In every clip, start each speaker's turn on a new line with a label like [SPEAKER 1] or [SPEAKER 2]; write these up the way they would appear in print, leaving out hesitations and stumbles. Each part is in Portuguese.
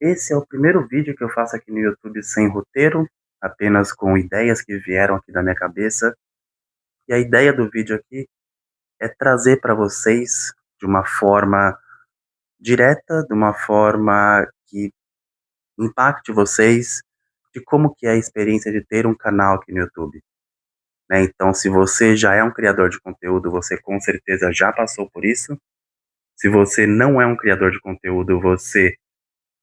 [SPEAKER 1] Esse é o primeiro vídeo que eu faço aqui no YouTube sem roteiro, apenas com ideias que vieram aqui da minha cabeça. E a ideia do vídeo aqui é trazer para vocês de uma forma direta, de uma forma que impacte vocês, de como que é a experiência de ter um canal aqui no YouTube, né. Então, se você já é um criador de conteúdo, você com certeza já passou por isso. Se você não é um criador de conteúdo, você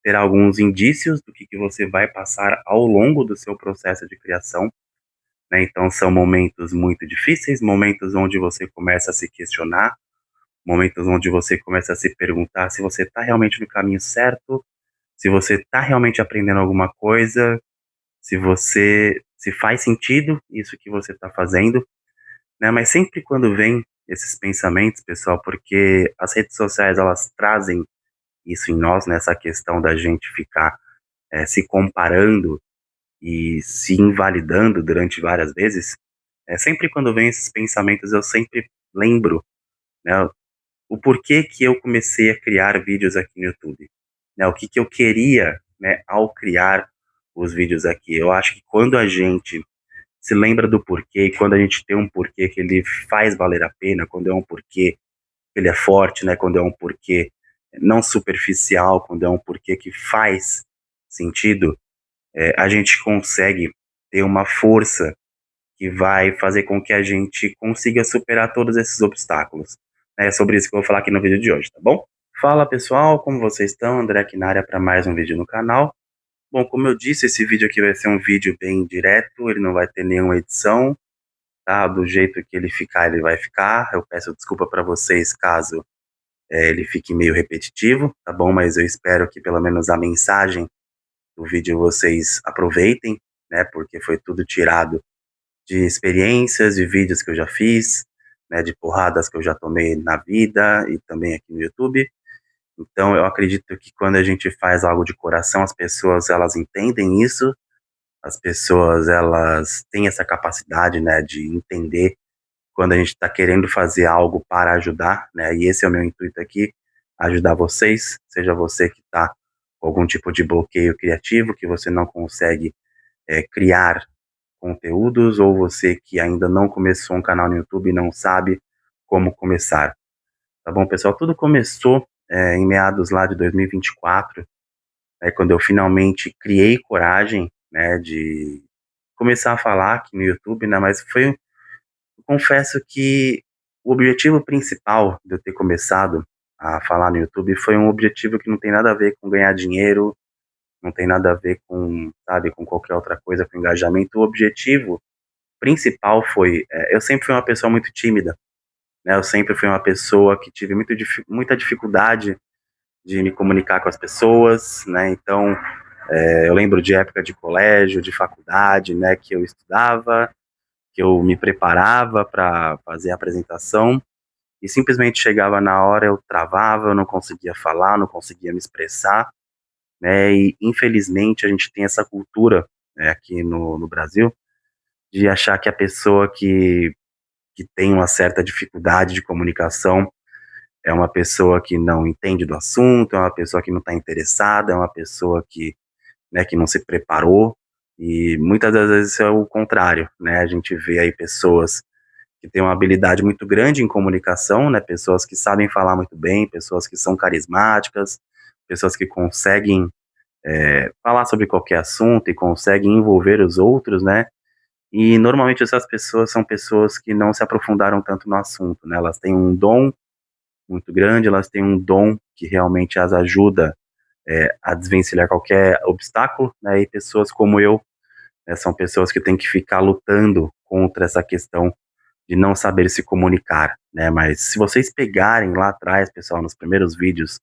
[SPEAKER 1] terá alguns indícios do que você vai passar ao longo do seu processo de criação, né? Então são momentos muito difíceis, momentos onde você começa a se questionar, momentos onde você começa a se perguntar se você está realmente no caminho certo, se você está realmente aprendendo alguma coisa, se faz sentido isso que você está fazendo, né? Mas sempre quando vem esses pensamentos, pessoal, porque as redes sociais elas trazem isso em nós, nessa questão da gente ficar se comparando e se invalidando durante várias vezes, sempre quando vem esses pensamentos eu sempre lembro, né, o porquê que eu comecei a criar vídeos aqui no YouTube, né, o que que eu queria, né, ao criar os vídeos aqui. Eu acho que quando a gente se lembra do porquê e quando a gente tem um porquê que ele faz valer a pena, quando é um porquê que ele é forte, né, quando é um porquê não superficial, quando é um porquê que faz sentido, a gente consegue ter uma força que vai fazer com que a gente consiga superar todos esses obstáculos. É sobre isso que eu vou falar aqui no vídeo de hoje, tá bom? Fala pessoal, como vocês estão? André aqui na área para mais um vídeo no canal. Bom, como eu disse, esse vídeo aqui vai ser um vídeo bem direto, ele não vai ter nenhuma edição, tá? Do jeito que ele ficar, ele vai ficar. Eu peço desculpa para vocês caso ele fique meio repetitivo, tá bom? Mas eu espero que pelo menos a mensagem do vídeo vocês aproveitem, né? Porque foi tudo tirado de experiências, de vídeos que eu já fiz, né, de porradas que eu já tomei na vida e também aqui no YouTube. Então eu acredito que quando a gente faz algo de coração, as pessoas elas entendem isso, as pessoas elas têm essa capacidade, né, de entender quando a gente está querendo fazer algo para ajudar, né, e esse é o meu intuito aqui, ajudar vocês, seja você que está com algum tipo de bloqueio criativo, que você não consegue criar conteúdos, ou você que ainda não começou um canal no YouTube e não sabe como começar. Tá bom, pessoal? Tudo começou em meados lá de 2024, quando eu finalmente criei coragem, né, de começar a falar aqui no YouTube, né, mas confesso que o objetivo principal de eu ter começado a falar no YouTube foi um objetivo que não tem nada a ver com ganhar dinheiro, não tem nada a ver com, sabe, com qualquer outra coisa, com engajamento. O objetivo principal foi, eu sempre fui uma pessoa muito tímida, né, eu sempre fui uma pessoa que tive muita dificuldade de me comunicar com as pessoas, né, então, eu lembro de época de colégio, de faculdade, né, que eu estudava, que eu me preparava para fazer a apresentação, e simplesmente chegava na hora, eu travava, eu não conseguia falar, não conseguia me expressar, né, e infelizmente a gente tem essa cultura, né, aqui no Brasil, de achar que a pessoa que tem uma certa dificuldade de comunicação, é uma pessoa que não entende do assunto, é uma pessoa que não está interessada, é uma pessoa que, né, que não se preparou, e muitas das vezes é o contrário, né, a gente vê aí pessoas que têm uma habilidade muito grande em comunicação, né, pessoas que sabem falar muito bem, pessoas que são carismáticas, pessoas que conseguem falar sobre qualquer assunto e conseguem envolver os outros, né, e normalmente essas pessoas são pessoas que não se aprofundaram tanto no assunto, né, elas têm um dom muito grande, elas têm um dom que realmente as ajuda, a desvencilhar qualquer obstáculo, né, e pessoas como eu, são pessoas que têm que ficar lutando contra essa questão de não saber se comunicar, né, mas se vocês pegarem lá atrás, pessoal, nos primeiros vídeos,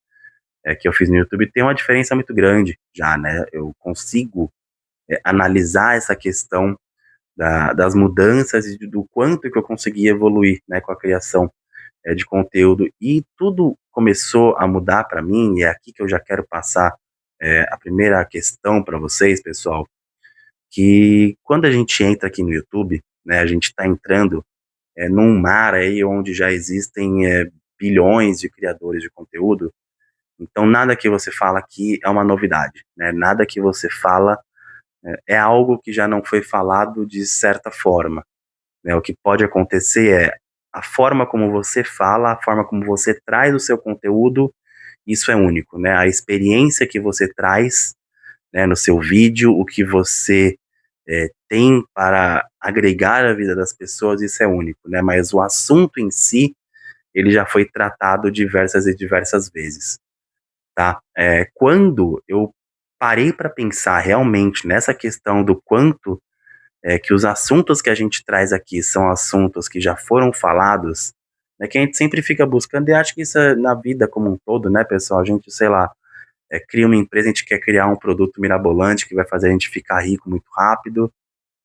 [SPEAKER 1] que eu fiz no YouTube, tem uma diferença muito grande já, né, eu consigo, analisar essa questão das mudanças e do quanto que eu consegui evoluir, né, com a criação de conteúdo, e tudo começou a mudar para mim, e é aqui que eu já quero passar a primeira questão para vocês, pessoal, que quando a gente entra aqui no YouTube, né, a gente está entrando num mar aí onde já existem bilhões de criadores de conteúdo, Então nada que você fala aqui é uma novidade, né, nada que você fala é algo que já não foi falado de certa forma, né. O que pode acontecer é a forma como você fala, a forma como você traz o seu conteúdo, isso é único, né. A experiência que você traz, né, no seu vídeo, o que você, tem para agregar à vida das pessoas, isso é único, né. Mas o assunto em si, ele já foi tratado diversas e diversas vezes, tá. Quando eu parei para pensar realmente nessa questão do quanto que os assuntos que a gente traz aqui são assuntos que já foram falados, né, que a gente sempre fica buscando, e acho que isso é na vida como um todo, né, pessoal, a gente, sei lá, cria uma empresa, a gente quer criar um produto mirabolante que vai fazer a gente ficar rico muito rápido,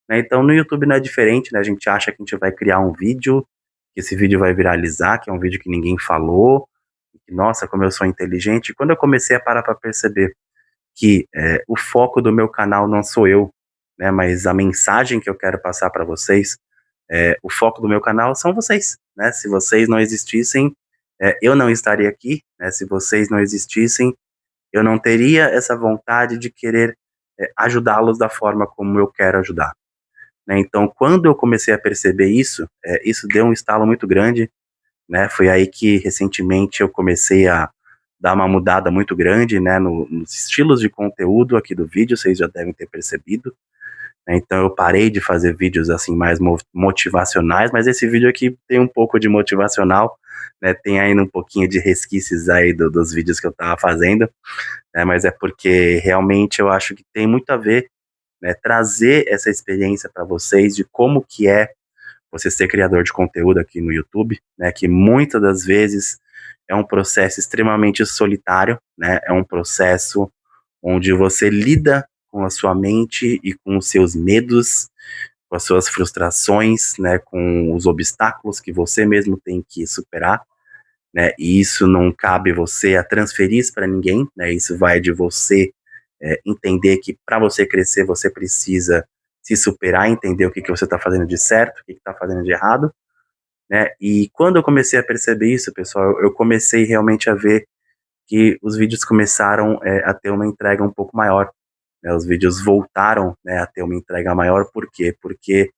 [SPEAKER 1] né, então no YouTube não é diferente, né, a gente acha que a gente vai criar um vídeo, que esse vídeo vai viralizar, que é um vídeo que ninguém falou, e que, nossa, como eu sou inteligente. E quando eu comecei a parar para perceber que o foco do meu canal não sou eu, né, mas a mensagem que eu quero passar para vocês, o foco do meu canal são vocês, né? Se vocês não existissem, eu não estaria aqui, né? Se vocês não existissem, eu não teria essa vontade de querer ajudá-los da forma como eu quero ajudar, né? Então, quando eu comecei a perceber isso, isso deu um estalo muito grande, né? Foi aí que recentemente eu comecei a dar uma mudada muito grande, né, nos estilos de conteúdo aqui do vídeo, vocês já devem ter percebido, né? Então eu parei de fazer vídeos assim mais motivacionais, mas esse vídeo aqui tem um pouco de motivacional, né? Tem ainda um pouquinho de resquícios aí dos vídeos que eu tava fazendo, né? Mas é porque realmente eu acho que tem muito a ver, né, trazer essa experiência para vocês de como que é você ser criador de conteúdo aqui no YouTube, né, que muitas das vezes é um processo extremamente solitário, né, é um processo onde você lida com a sua mente e com os seus medos, com as suas frustrações, né, com os obstáculos que você mesmo tem que superar, né, e isso não cabe você a transferir isso para ninguém, né, isso vai de você entender que para você crescer você precisa se superar, entender o que, que você está fazendo de certo, o que está fazendo de errado, né, e quando eu comecei a perceber isso, pessoal, eu comecei realmente a ver que os vídeos começaram a ter uma entrega um pouco maior, né, os vídeos voltaram, né, a ter uma entrega maior, por quê? Porque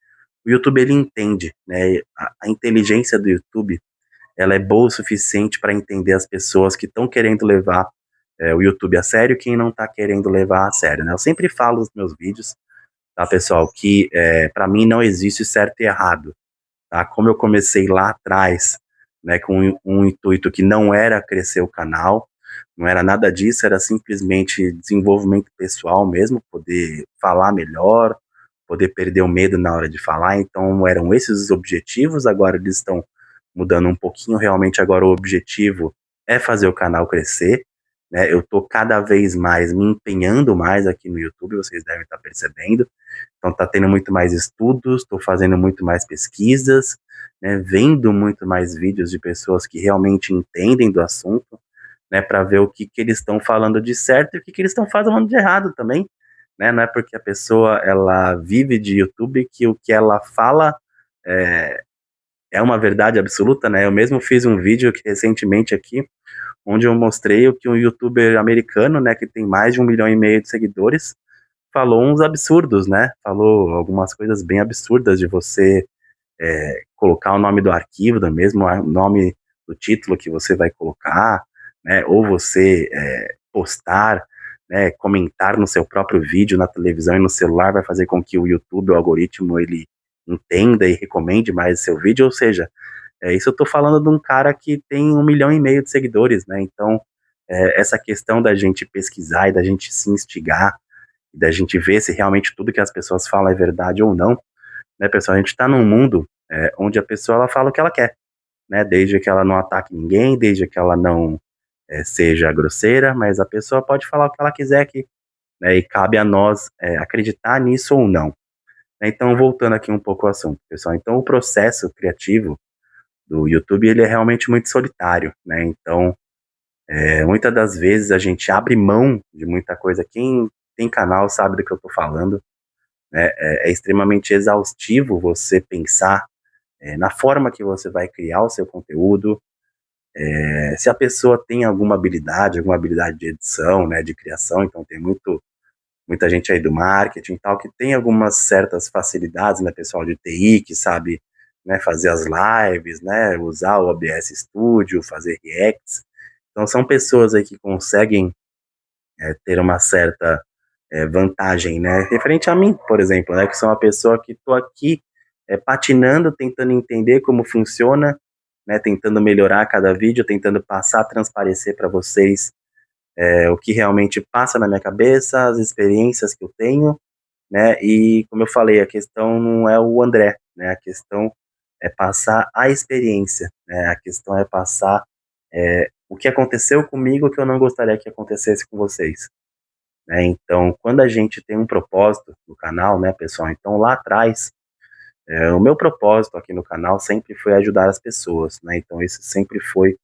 [SPEAKER 1] o YouTube ele entende, né, a inteligência do YouTube ela é boa o suficiente para entender as pessoas que estão querendo levar o YouTube a sério e quem não está querendo levar a sério, né. Eu sempre falo nos meus vídeos, tá, pessoal, que para mim não existe certo e errado, tá. Como eu comecei lá atrás, né, com um intuito que não era crescer o canal, não era nada disso, era simplesmente desenvolvimento pessoal mesmo, poder falar melhor, poder perder o medo na hora de falar, então eram esses os objetivos, agora eles estão mudando um pouquinho, realmente agora o objetivo é fazer o canal crescer, né, eu tô cada vez mais me empenhando mais aqui no YouTube, vocês devem estar percebendo, então tá tendo muito mais estudos, estou fazendo muito mais pesquisas, né, vendo muito mais vídeos de pessoas que realmente entendem do assunto, né, para ver o que que eles estão falando de certo e o que que eles estão falando de errado também, né, não é porque a pessoa ela vive de YouTube que o que ela fala é, é uma verdade absoluta, né, eu mesmo fiz um vídeo aqui recentemente aqui, onde eu mostrei o que um youtuber americano, né, que tem mais de 1,5 milhão de seguidores, falou uns absurdos, né, falou algumas coisas bem absurdas de você colocar o nome do arquivo, do mesmo nome do título que você vai colocar, né, ou você postar, né, comentar no seu próprio vídeo na televisão e no celular vai fazer com que o YouTube, o algoritmo, ele entenda e recomende mais seu vídeo, ou seja, isso eu tô falando de um cara que tem 1,5 milhão de seguidores, né, então essa questão da gente pesquisar e da gente se instigar, e da gente ver se realmente tudo que as pessoas falam é verdade ou não, né, pessoal, a gente está num mundo onde a pessoa ela fala o que ela quer, né, desde que ela não ataque ninguém, desde que ela não seja grosseira, mas a pessoa pode falar o que ela quiser aqui, né, e cabe a nós acreditar nisso ou não. Né. Então, voltando aqui um pouco ao assunto, pessoal, então o processo criativo do YouTube ele é realmente muito solitário, né, então muitas das vezes a gente abre mão de muita coisa, quem tem canal sabe do que eu estou falando, né, é extremamente exaustivo você pensar na forma que você vai criar o seu conteúdo, Se a pessoa tem alguma habilidade de edição, né, de criação, então tem muita gente aí do marketing e tal, que tem algumas certas facilidades, né, pessoal de TI, que sabe, né, fazer as lives, né, usar o OBS Studio, fazer reacts. Então são pessoas aí que conseguem ter uma certa vantagem, né, referente a mim, por exemplo, né, que sou uma pessoa que estou aqui patinando, tentando entender como funciona, né, tentando melhorar cada vídeo, tentando passar, transparecer para vocês o que realmente passa na minha cabeça, as experiências que eu tenho, né? E como eu falei, a questão não é o André, né? A questão é passar a experiência, né? A questão é passar o que aconteceu comigo que eu não gostaria que acontecesse com vocês, né? Então, quando a gente tem um propósito no canal, né, pessoal? Então, lá atrás, o meu propósito aqui no canal sempre foi ajudar as pessoas, né? Então, esse sempre foi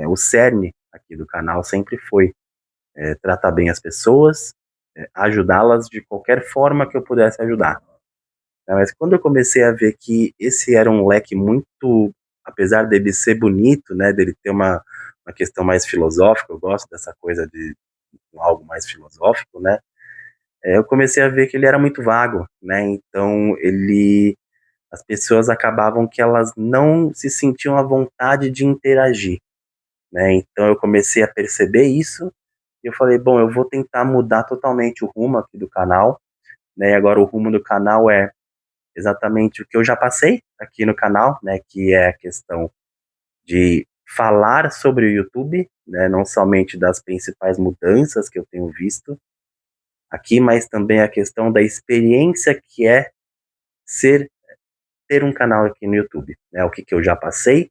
[SPEAKER 1] o cerne aqui do canal, sempre foi tratar bem as pessoas, ajudá-las de qualquer forma que eu pudesse ajudar. Mas quando eu comecei a ver que esse era um leque muito, apesar dele ser bonito, né, dele ter uma questão mais filosófica, eu gosto dessa coisa de algo mais filosófico, né, eu comecei a ver que ele era muito vago, né, então as pessoas acabavam que elas não se sentiam à vontade de interagir, né, então eu comecei a perceber isso, e eu falei, bom, eu vou tentar mudar totalmente o rumo aqui do canal, né, e agora o rumo do canal é exatamente o que eu já passei aqui no canal, né, que é a questão de falar sobre o YouTube, né, não somente das principais mudanças que eu tenho visto aqui, mas também a questão da experiência que é ser ter um canal aqui no YouTube, né, o que que eu já passei,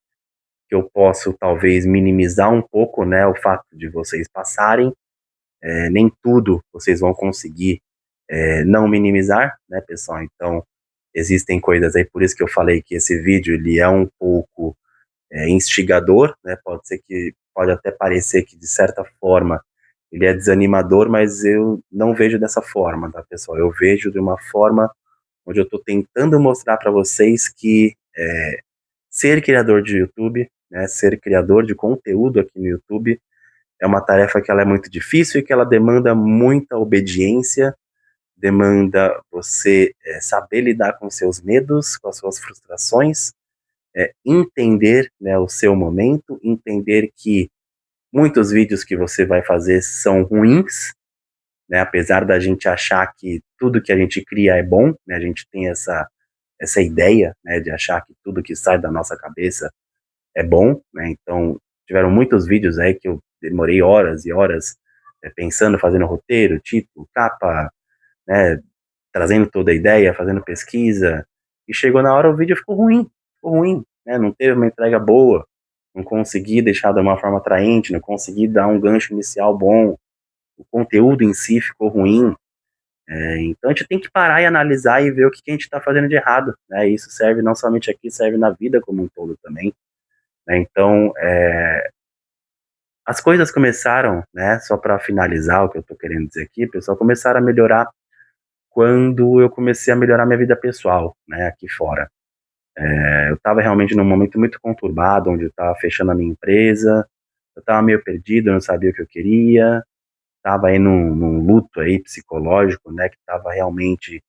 [SPEAKER 1] que eu posso talvez minimizar um pouco, né, o fato de vocês passarem, nem tudo vocês vão conseguir não minimizar, né, pessoal, então existem coisas aí, por isso que eu falei que esse vídeo ele é um pouco instigador, né? Pode até parecer que de certa forma ele é desanimador, mas eu não vejo dessa forma, tá, pessoal? Eu vejo de uma forma onde eu estou tentando mostrar para vocês que ser criador de YouTube, né, ser criador de conteúdo aqui no YouTube é uma tarefa que ela é muito difícil e que ela demanda muita obediência, demanda você saber lidar com seus medos, com as suas frustrações, entender, né, o seu momento, entender que muitos vídeos que você vai fazer são ruins, né, apesar da gente achar que tudo que a gente cria é bom, né, a gente tem essa ideia, né, de achar que tudo que sai da nossa cabeça é bom, né, então tiveram muitos vídeos aí que eu demorei horas e horas pensando, fazendo roteiro, título, capa, né, trazendo toda a ideia, fazendo pesquisa, e chegou na hora o vídeo ficou ruim, né, não teve uma entrega boa, não consegui deixar de uma forma atraente, não consegui dar um gancho inicial bom, o conteúdo em si ficou ruim, então a gente tem que parar e analisar e ver o que que a gente está fazendo de errado, né, isso serve não somente aqui, serve na vida como um todo também, né, então as coisas começaram, né, só para finalizar o que eu estou querendo dizer aqui, pessoal, começaram a melhorar quando eu comecei a melhorar minha vida pessoal, né, aqui fora. Eu estava realmente num momento muito conturbado, onde eu estava fechando a minha empresa, eu estava meio perdido, eu não sabia o que eu queria, estava aí num luto aí psicológico, né, que estava realmente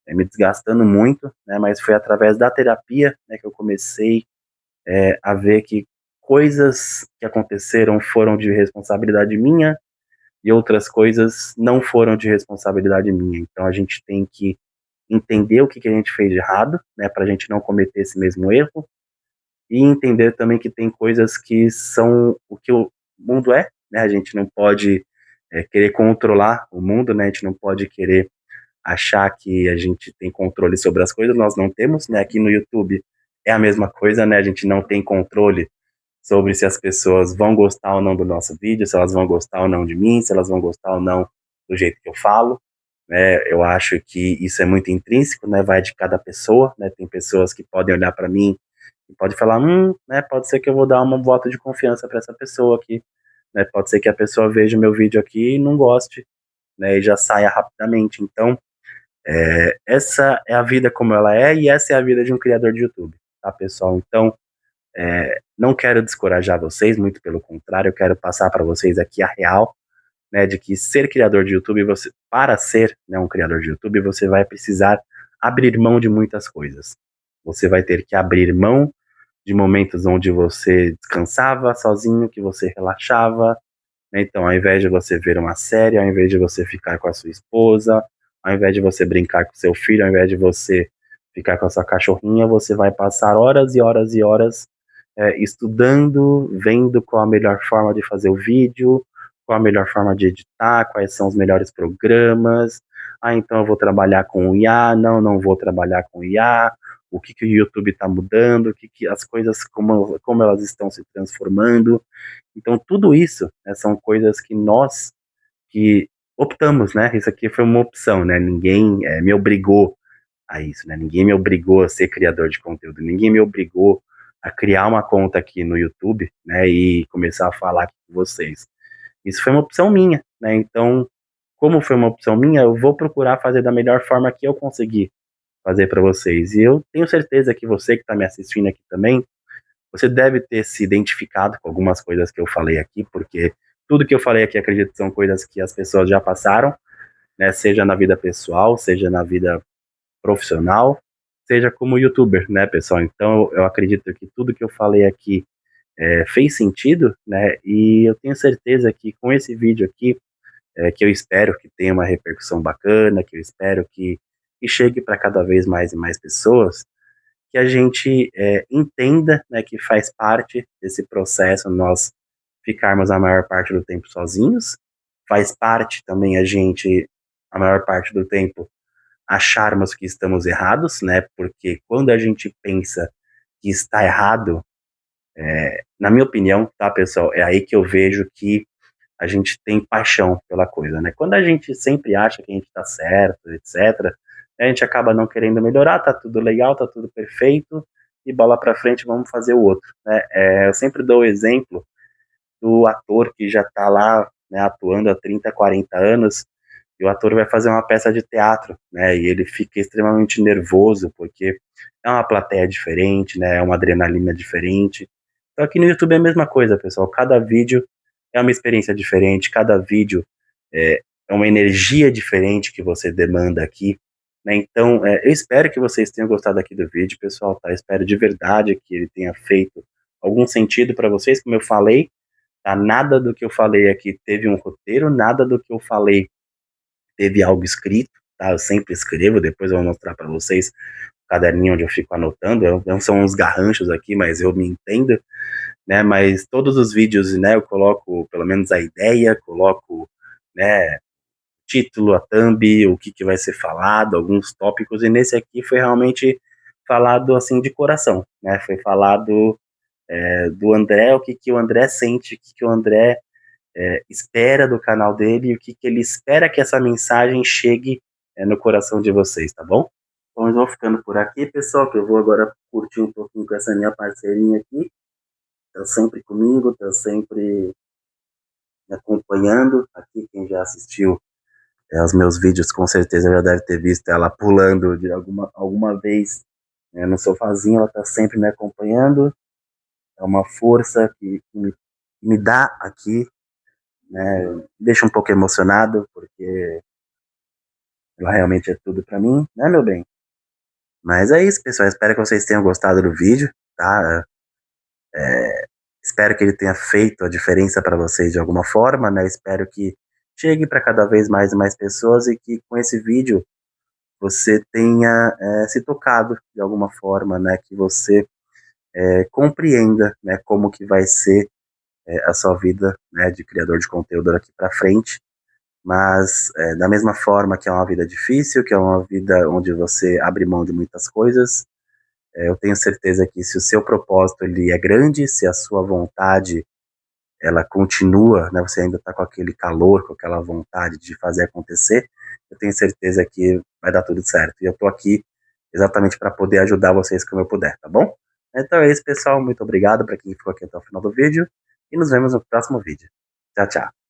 [SPEAKER 1] me desgastando muito, né, mas foi através da terapia, né, que eu comecei a ver que coisas que aconteceram foram de responsabilidade minha e outras coisas não foram de responsabilidade minha. Então a gente tem que entender o que que a gente fez de errado, né, para a gente não cometer esse mesmo erro, e entender também que tem coisas que são o que o mundo é, né, a gente não pode querer controlar o mundo, né, a gente não pode querer achar que a gente tem controle sobre as coisas, nós não temos, né, aqui no YouTube é a mesma coisa, né, a gente não tem controle sobre se as pessoas vão gostar ou não do nosso vídeo, se elas vão gostar ou não de mim, se elas vão gostar ou não do jeito que eu falo, né, eu acho que isso é muito intrínseco, né, vai de cada pessoa, né, tem pessoas que podem olhar para mim e pode falar, né, pode ser que eu vou dar um voto de confiança para essa pessoa aqui, né, pode ser que a pessoa veja o meu vídeo aqui e não goste, né, e já saia rapidamente, então, essa é a vida como ela é e essa é a vida de um criador de YouTube, tá, pessoal, então, Não quero descorajar vocês, muito pelo contrário, eu quero passar para vocês aqui a real, né, de que ser criador de YouTube, para ser, né, um criador de YouTube, você vai precisar abrir mão de muitas coisas. Você vai ter que abrir mão de momentos onde você descansava sozinho, que você relaxava, né? Então, ao invés de você ver uma série, ao invés de você ficar com a sua esposa, ao invés de você brincar com seu filho, ao invés de você ficar com a sua cachorrinha, você vai passar horas e horas e horas estudando, vendo qual a melhor forma de fazer o vídeo, qual a melhor forma de editar, quais são os melhores programas. Ah, então eu vou trabalhar com o IA, não vou trabalhar com o IA. O que o YouTube está mudando, que as coisas, como elas estão se transformando. Então, tudo isso, né, são coisas que nós que optamos, né? Isso aqui foi uma opção, né? Ninguém me obrigou a isso, né? Ninguém me obrigou a ser criador de conteúdo, ninguém me obrigou a criar uma conta aqui no YouTube, né? E começar a falar aqui com vocês. Isso foi uma opção minha, né? Então, como foi uma opção minha, eu vou procurar fazer da melhor forma que eu conseguir fazer para vocês. E eu tenho certeza que você que está me assistindo aqui também, você deve ter se identificado com algumas coisas que eu falei aqui, porque tudo que eu falei aqui, acredito que são coisas que as pessoas já passaram, né? Seja na vida pessoal, seja na vida profissional, seja como youtuber, né, pessoal? Então, eu acredito que tudo que eu falei aqui fez sentido, né? E eu tenho certeza que com esse vídeo aqui, que eu espero que tenha uma repercussão bacana, que eu espero que chegue para cada vez mais e mais pessoas, que a gente entenda, né, que faz parte desse processo nós ficarmos a maior parte do tempo sozinhos, faz parte também a gente, a maior parte do tempo, acharmos que estamos errados, né, porque quando a gente pensa que está errado, na minha opinião, tá, pessoal, é aí que eu vejo que a gente tem paixão pela coisa, né? Quando a gente sempre acha que a gente tá certo, etc., a gente acaba não querendo melhorar, tá tudo legal, tá tudo perfeito, e bola pra frente, vamos fazer o outro, né? Eu sempre dou o exemplo do ator que já tá lá, né, atuando há 30, 40 anos, e o ator vai fazer uma peça de teatro, né, e ele fica extremamente nervoso, porque é uma plateia diferente, né, é uma adrenalina diferente. Então aqui no YouTube é a mesma coisa, pessoal, cada vídeo é uma experiência diferente, cada vídeo é uma energia diferente que você demanda aqui, né, então eu espero que vocês tenham gostado aqui do vídeo, pessoal, tá, eu espero de verdade que ele tenha feito algum sentido para vocês, como eu falei, tá, nada do que eu falei aqui teve um roteiro, nada do que eu falei teve algo escrito, tá? Eu sempre escrevo, depois eu vou mostrar para vocês o caderninho onde eu fico anotando, não são uns garranchos aqui, mas eu me entendo, né? Mas todos os vídeos, né, eu coloco pelo menos a ideia, coloco, né, título, a thumb, o que vai ser falado, alguns tópicos, e nesse aqui foi realmente falado assim de coração, né? Foi falado do André, o que o André sente, o que o André espera do canal dele e o que ele espera que essa mensagem chegue no coração de vocês, tá bom? Então eu vou ficando por aqui, pessoal, que eu vou agora curtir um pouquinho com essa minha parceirinha aqui, tá sempre comigo, tá sempre me acompanhando aqui, quem já assistiu aos meus vídeos com certeza já deve ter visto ela pulando de alguma vez no sofazinho, ela tá sempre me acompanhando, é uma força que me dá aqui, né, me deixa um pouco emocionado, porque ela realmente é tudo pra mim, né, meu bem? Mas é isso, pessoal. Espero que vocês tenham gostado do vídeo, tá? Espero que ele tenha feito a diferença para vocês de alguma forma, né? Espero que chegue para cada vez mais e mais pessoas e que com esse vídeo você tenha se tocado de alguma forma, né? Que você compreenda, né? Como que vai ser a sua vida, né? De criador de conteúdo daqui para frente. Mas da mesma forma que é uma vida difícil, que é uma vida onde você abre mão de muitas coisas, eu tenho certeza que se o seu propósito ele é grande, se a sua vontade ela continua, né, você ainda está com aquele calor, com aquela vontade de fazer acontecer, eu tenho certeza que vai dar tudo certo. E eu estou aqui exatamente para poder ajudar vocês como eu puder, tá bom? Então é isso, pessoal. Muito obrigado para quem ficou aqui até o final do vídeo e nos vemos no próximo vídeo. Tchau, tchau.